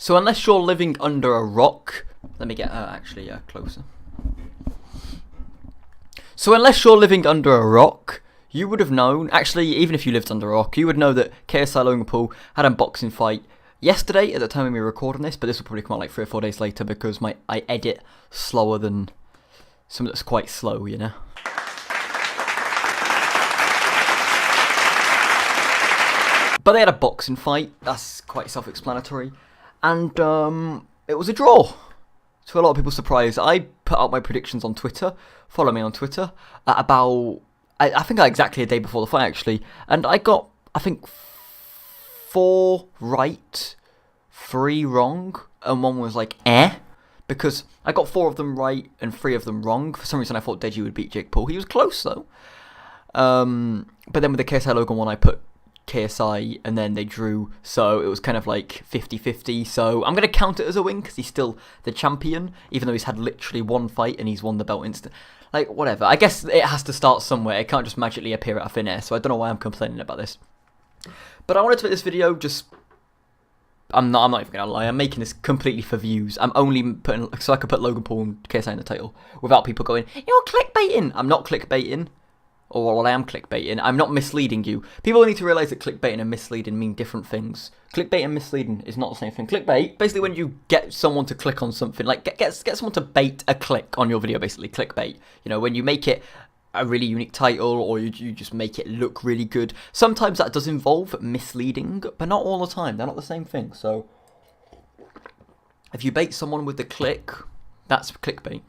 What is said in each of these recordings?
So unless you're living under a rock, let me get closer. So unless you're living under a rock, you would have known, actually even if you lived under a rock, you would know that KSI Logan Paul had an unboxing fight yesterday at the time when we were recording this, but this will probably come out like 3 or 4 days later because I edit slower than something that's quite slow, you know. But they had a boxing fight, that's quite self-explanatory, and it was a draw. To a lot of people's surprise, I put out my predictions on Twitter, follow me on Twitter, about, I think exactly a day before the fight actually, and I got, I think, 4 right, 3 wrong, and 1 was like, because I got 4 of them right and 3 of them wrong. For some reason I thought Deji would beat Jake Paul. He was close though. But then with the KSI Logan one I put KSI and then they drew, so it was kind of like 50-50, so I'm going to count it as a win because he's still the champion, even though he's had literally 1 fight and he's won the belt instant. Like, whatever. I guess it has to start somewhere. It can't just magically appear out of thin air, so I don't know why I'm complaining about this. But I wanted to make this video just... I'm not even going to lie, I'm making this completely for views. I'm only putting... so I could put Logan Paul and KSI in the title without people going, you're clickbaiting! I'm not clickbaiting. Or, well, I am clickbaiting. I'm not misleading you. People need to realise that clickbaiting and misleading mean different things. Clickbait and misleading is not the same thing. Clickbait, basically when you get someone to click on something, like get someone to bait a click on your video, basically, clickbait. You know, when you make it a really unique title or you just make it look really good. Sometimes that does involve misleading, but not all the time. They're not the same thing. So, if you bait someone with the click, that's clickbait.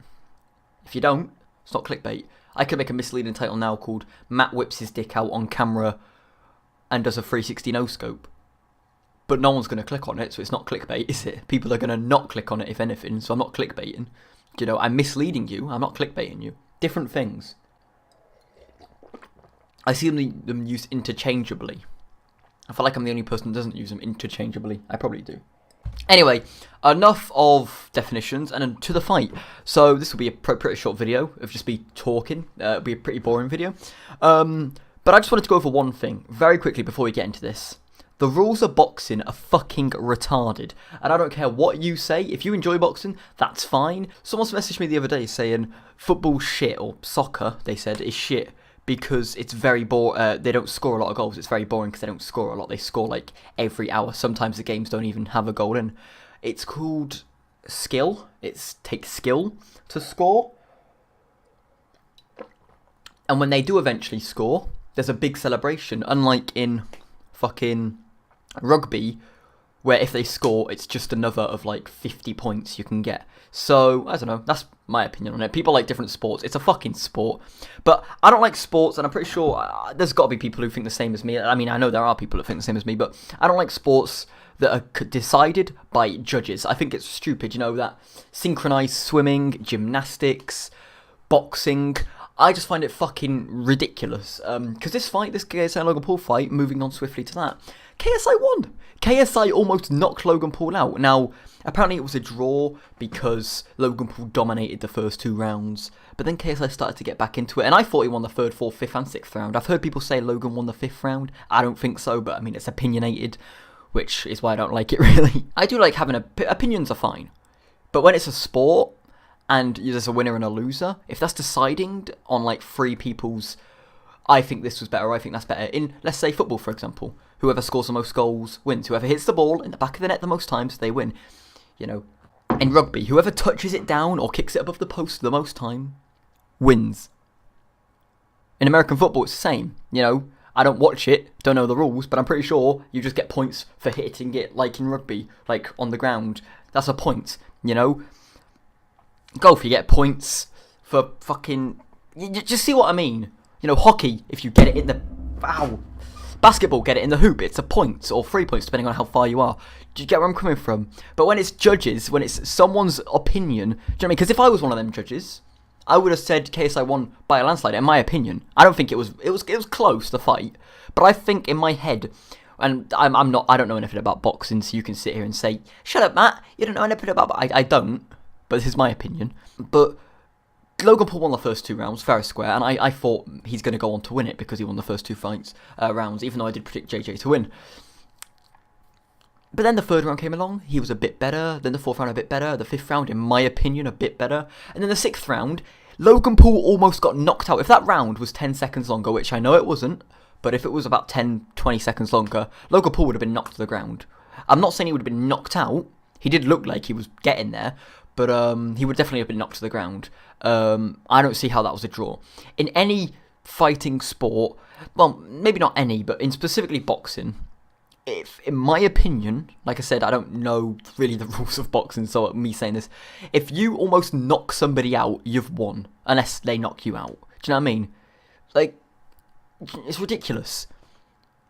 If you don't, it's not clickbait. I could make a misleading title now called Matt whips his dick out on camera and does a 360 no-scope. But no one's going to click on it, so it's not clickbait, is it? People are going to not click on it, if anything, so I'm not clickbaiting. You know, I'm misleading you, I'm not clickbaiting you. Different things. I see them used interchangeably. I feel like I'm the only person that doesn't use them interchangeably. I probably do. Anyway, enough of definitions and to the fight. So this will be a pretty short video of just me talking. It'll be a pretty boring video. But I just wanted to go over one thing very quickly before we get into this. The rules of boxing are fucking retarded. And I don't care what you say. If you enjoy boxing, that's fine. Someone messaged me the other day saying football's shit, or soccer, they said, is shit. Because it's very boring, they don't score a lot of goals. It's very boring because they don't score a lot. They score like every hour. Sometimes the games don't even have a goal in. It's called skill. It takes skill to score. And when they do eventually score, there's a big celebration. Unlike in fucking rugby, where if they score, it's just another of like 50 points you can get. So, I don't know, that's my opinion on it. People like different sports. It's a fucking sport. But I don't like sports, and I'm pretty sure there's got to be people who think the same as me. I mean, I know there are people that think the same as me, but I don't like sports that are decided by judges. I think it's stupid, you know, that synchronized swimming, gymnastics, boxing. I just find it fucking ridiculous. Because this KSI Logan Paul fight, moving on swiftly to that, KSI won. KSI almost knocked Logan Paul out. Now, apparently it was a draw because Logan Paul dominated the first 2 rounds. But then KSI started to get back into it. And I thought he won the 3rd, 4th, 5th and 6th round. I've heard people say Logan won the 5th round. I don't think so, but I mean, it's opinionated, which is why I don't like it really. I do like having opinions are fine. But when it's a sport and there's a winner and a loser, if that's deciding on like 3 people's, I think this was better, I think that's better. In, let's say, football, for example. Whoever scores the most goals wins. Whoever hits the ball in the back of the net the most times, they win. You know, in rugby, whoever touches it down or kicks it above the post the most time wins. In American football, it's the same. You know, I don't watch it, don't know the rules, but I'm pretty sure you just get points for hitting it like in rugby, like on the ground. That's a point, you know. Golf, you get points for fucking... You just see what I mean? You know, hockey, if you get it in the... Ow. Basketball, get it in the hoop, it's a point, or 3 points, depending on how far you are. Do you get where I'm coming from? But when it's judges, when it's someone's opinion, do you know what I mean? Because if I was one of them judges, I would have said KSI won by a landslide, in my opinion. I don't think it was close, the fight. But I think in my head, and I don't know anything about boxing, so you can sit here and say, shut up, Matt, you don't know anything about... I don't, but this is my opinion. But Logan Paul won the first 2 rounds, fair and square, and I thought he's going to go on to win it because he won the first 2 rounds, even though I did predict JJ to win. But then the third round came along, he was a bit better, then the fourth round a bit better, the fifth round, in my opinion, a bit better, and then the sixth round, Logan Paul almost got knocked out. If that round was 10 seconds longer, which I know it wasn't, but if it was about 10, 20 seconds longer, Logan Paul would have been knocked to the ground. I'm not saying he would have been knocked out, he did look like he was getting there, but he would definitely have been knocked to the ground. I don't see how that was a draw. In any fighting sport, well, maybe not any, but in specifically boxing, if, in my opinion, like I said, I don't know really the rules of boxing, so me saying this, if you almost knock somebody out, you've won, unless they knock you out. Do you know what I mean? Like, it's ridiculous.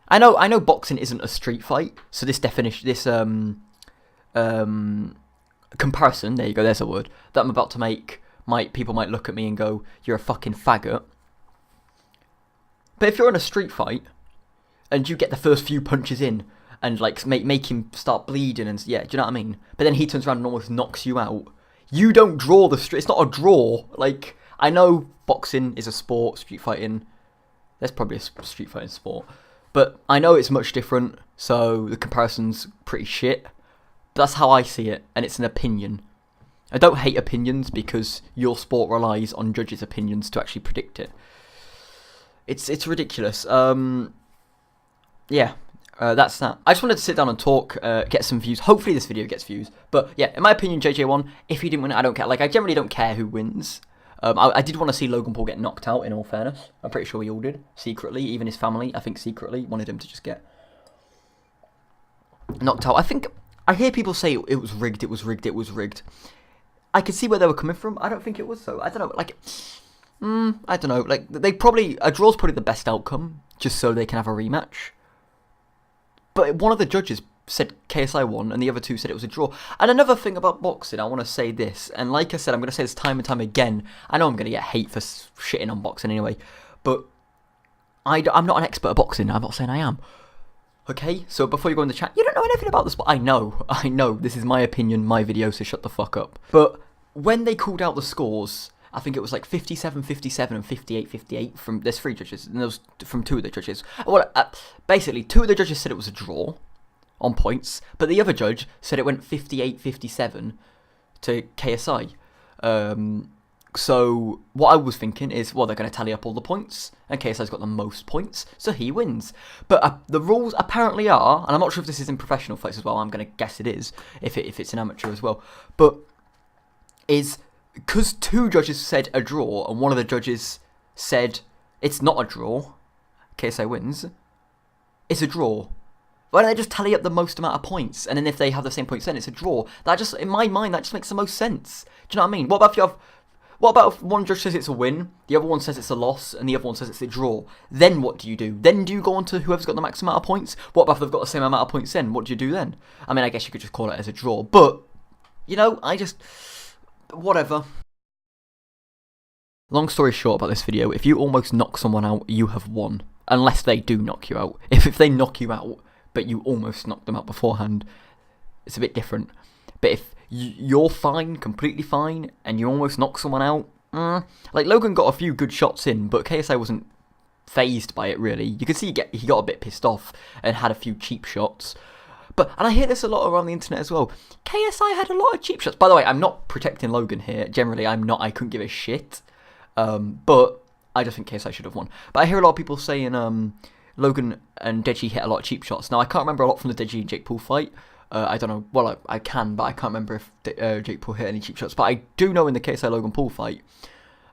I know boxing isn't a street fight, so this definition, this comparison, there you go, there's a word, that I'm about to make, people might look at me and go, you're a fucking faggot. But if you're in a street fight, and you get the first few punches in, and like make him start bleeding, and yeah, do you know what I mean? But then he turns around and almost knocks you out. You don't draw the street. It's not a draw. Like, I know boxing is a sport, street fighting. There's probably a street fighting sport, but I know it's much different. So the comparison's pretty shit. But that's how I see it, and it's an opinion. I don't hate opinions because your sport relies on judges' opinions to actually predict it. It's ridiculous. Yeah, that's that. I just wanted to sit down and talk, get some views. Hopefully this video gets views. But yeah, in my opinion, JJ won. If he didn't win, I don't care. Like, I generally don't care who wins. I did want to see Logan Paul get knocked out, in all fairness. I'm pretty sure we all did, secretly. Even his family, I think, secretly wanted him to just get knocked out. I hear people say it was rigged, it was rigged, it was rigged. I can see where they were coming from. I don't think it was so. I don't know, like, I don't know. Like, a draw's probably the best outcome, just so they can have a rematch. But one of the judges said KSI won, and the other two said it was a draw. And another thing about boxing, I want to say this, and like I said, I'm going to say this time and time again. I know I'm going to get hate for shitting on boxing anyway, but I'm not an expert at boxing. I'm not saying I am. Okay, so before you go in the chat, you don't know anything about the sport. I know, this is my opinion, my video, so shut the fuck up. But when they called out the scores, I think it was like 57-57 and 58-58 from, there's three judges, and there was from two of the judges. Well, basically, two of the judges said it was a draw on points, but the other judge said it went 58-57 to KSI. So what I was thinking is, well, they're going to tally up all the points, and KSI's got the most points, so he wins. But the rules apparently are, and I'm not sure if this is in professional fights as well, I'm going to guess it is, if it's an amateur as well, but is, because two judges said a draw, and one of the judges said it's not a draw, KSI wins, it's a draw. Why don't they just tally up the most amount of points, and then if they have the same points, then it's a draw? That just, in my mind, that just makes the most sense. Do you know what I mean? What about if one judge says it's a win, the other one says it's a loss, and the other one says it's a draw? Then what do you do? Then do you go on to whoever's got the maximum amount of points? What about if they've got the same amount of points then? What do you do then? I mean, I guess you could just call it as a draw, but, you know, whatever. Long story short about this video, if you almost knock someone out, you have won. Unless they do knock you out. If they knock you out, but you almost knocked them out beforehand, it's a bit different. But if you're fine, completely fine, and you almost knock someone out, like Logan got a few good shots in, but KSI wasn't phased by it really. You could see he got a bit pissed off and had a few cheap shots. And I hear this a lot around the internet as well. KSI had a lot of cheap shots. By the way, I'm not protecting Logan here. Generally, I'm not. I couldn't give a shit. But I just think KSI should have won. But I hear a lot of people saying Logan and Deji hit a lot of cheap shots. Now, I can't remember a lot from the Deji and Jake Paul fight. I don't know. Well, I can, but I can't remember if Jake Paul hit any cheap shots. But I do know in the KSI Logan Paul fight,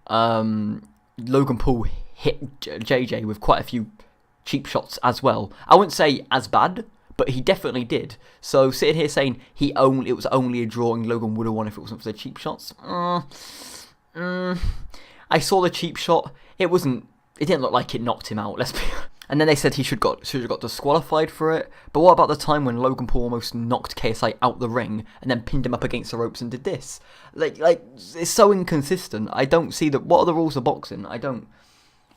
Logan Paul hit JJ with quite a few cheap shots as well. I wouldn't say as bad, but he definitely did. So sitting here saying it was only a draw and Logan would have won if it wasn't for the cheap shots. I saw the cheap shot. It didn't look like it knocked him out. Let's be. And then they said he should have got disqualified for it. But what about the time when Logan Paul almost knocked KSI out the ring and then pinned him up against the ropes and did this? Like it's so inconsistent. I don't see that. What are the rules of boxing? I don't.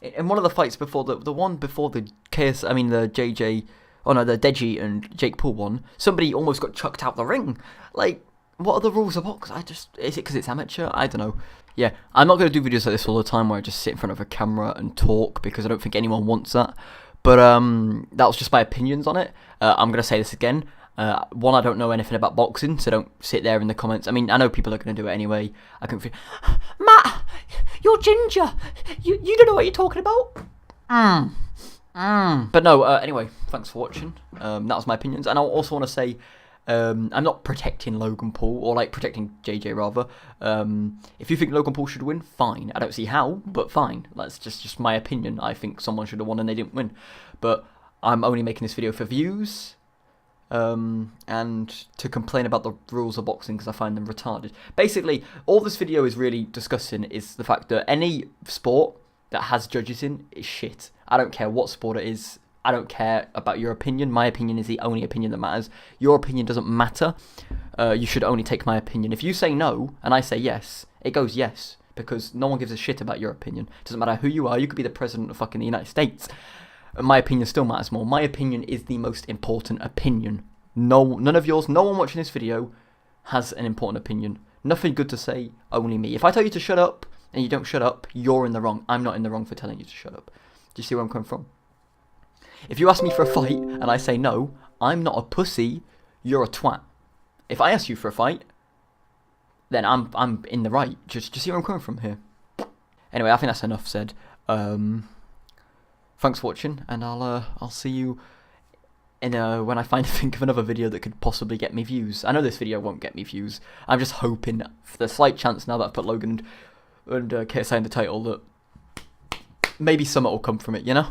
In one of the fights before the one before the JJ. Oh no, the Deji and Jake Paul one, somebody almost got chucked out the ring. Like, what are the rules of boxing? Is it because it's amateur? I don't know. Yeah, I'm not going to do videos like this all the time where I just sit in front of a camera and talk because I don't think anyone wants that. But that was just my opinions on it. I'm going to say this again. One, I don't know anything about boxing, so don't sit there in the comments. I mean, I know people are going to do it anyway. I can feel, Matt, you're ginger. You don't know what you're talking about. But no, anyway, thanks for watching. That was my opinions. And I also want to say, I'm not protecting Logan Paul, or like protecting JJ rather. If you think Logan Paul should win, fine. I don't see how, but fine. That's just my opinion. I think someone should have won and they didn't win. But I'm only making this video for views. And to complain about the rules of boxing because I find them retarded. Basically, all this video is really discussing is the fact that any sport that has judges in is shit. I don't care what sport it is. I don't care about your opinion. My opinion is the only opinion that matters. Your opinion doesn't matter. You should only take my opinion. If you say no and I say yes, it goes yes. Because no one gives a shit about your opinion. It doesn't matter who you are. You could be the president of fucking the United States. My opinion still matters more. My opinion is the most important opinion. No, none of yours, no one watching this video has an important opinion. Nothing good to say, only me. If I tell you to shut up and you don't shut up, you're in the wrong. I'm not in the wrong for telling you to shut up. Do you see where I'm coming from? If you ask me for a fight and I say no, I'm not a pussy, you're a twat. If I ask you for a fight, then I'm in the right. Just see where I'm coming from here. Anyway, I think that's enough said. Thanks for watching, and I'll see you in when I think of another video that could possibly get me views. I know this video won't get me views. I'm just hoping for the slight chance now that I've put Logan and KSI in the title that maybe something will come from it, you know?